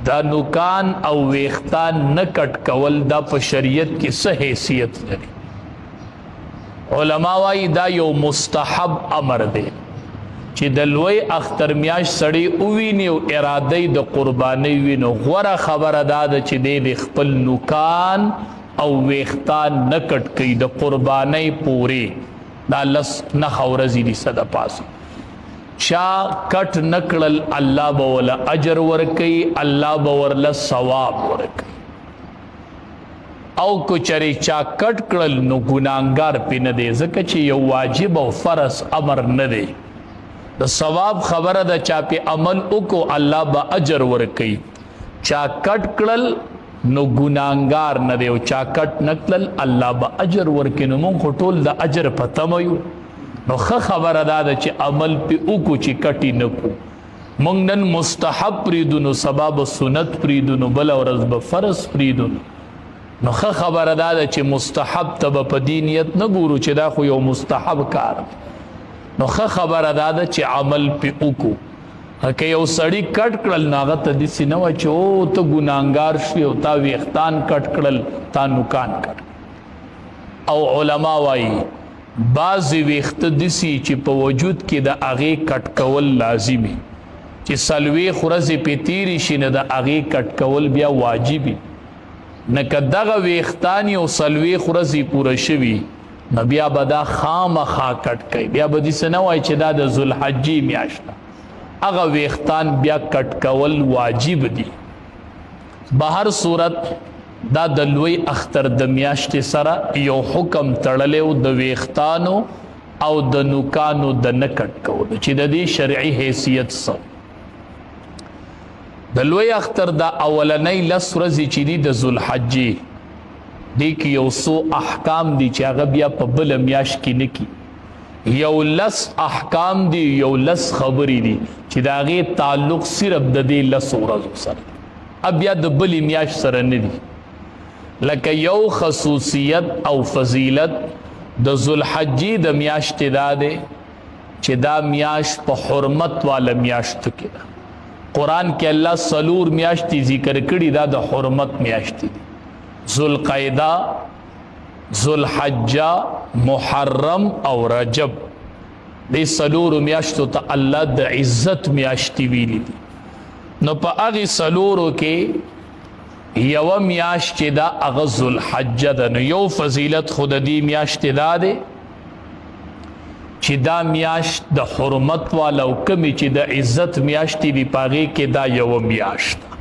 دا نوکان او ویختان نکټ کول دا په شریعت کې څه حیثیت لري؟ علما وايي دا یو مستحب امر دی چې د لوی اختر میاش سړی اوویني او اراده د قرباني وینو. غوره خبره دا ده چې د خپل نوکان او ویختان نکټ کوي د قرباني پوري دا لس نخ ورځې دي صد پاس چا کټ نکړل الله به ولا اجر ورکي، الله به ورله ثواب ورکي. او کو چری چا کټ کړل نو ګناګار پې نه دی، ځکه چې یو واجب او فرض امر نه دی. د ثواب خبره ده چا پې عمل وکړو الله به اجر ورکي. چا کټ کړل نو ګناګار نه دی، او چا کټ نکړل الله به اجر ورکي. نو مونږ خو ټول د اجر په تمه یو. نو ښه خبره دا ده چې عمل پې وکړو چې کټې نه کړو. مونږ نن مستحب پرېږدو نو سبا به سنت پرېږدو نو بله ورځ به فرض پرېږدو. نو ښه خبره دا ده چې مستحب ته به په دې نیت نه ګورو چې دا خو یو مستحب کار دی. نو ښه خبره دا ده چې عمل پې وکړو. که یو سړی کټ کړل نو هغه ته داسې نه وه چې او ته ګناګار شوې او تا ویښتان کټ کړل تا نوکان کټ. او علما وایي بعضې ویښته داسې چې په وجود کې د هغې کټ کول لازمي، چې څلوېښت ورځې پې تېرې شي نو د هغې کټ کول بیا واجبي. نه که دغه ویښتان یو څلوېښت ورځې پوره شوي نو بیا به دا خامخا کټ کوي. بیا به داسې نه وایي چې دا د ذوالحجې میاشت ده، هغه ویښتان بیا کټ کول واجب دي. به هر صورت دا د لوی اختر د میاشتې سره یو حکم تړلی و د ویښتانو او د نوکانو د نه کټ کولو، چې د دې شرعي حیثیت څه. د لوی اختر دا اولنۍ لس ورځې چې دي د ذوالحجې، دې کې یو څو احکام دي چې هغه بیا په بله میاشت کې نه کي. یو لس احکام دي، یو لس خبرې دي چې د هغې تعلق صرف د دې لسو ورځو سره، بیا د بلې میاشت سره نه دي. لکه یو خصوصیت او فضیلت د ذوالحجې د میاشتې دا دی چې دا میاشت په حرمت والا میاشتو کې ده. قرآن کې الله څلور میاشتې ذکر کړي، دا د حرمت میاشتې دي: ذوالقعده، ذوالحجه، محرم او رجب. دې څلورو میاشتو ته الله د عزت میاشتې ویلي دي. نو په هغې څلورو کې یوه میاشت چې دا هغه ذوالحجه ده. نو یو فضیلت خو د دې میاشتې دا دی چې دا میاشت د حرمت والا او کمې چې د عزت میاشتې دي په هغې کې دا یوه میاشت ده.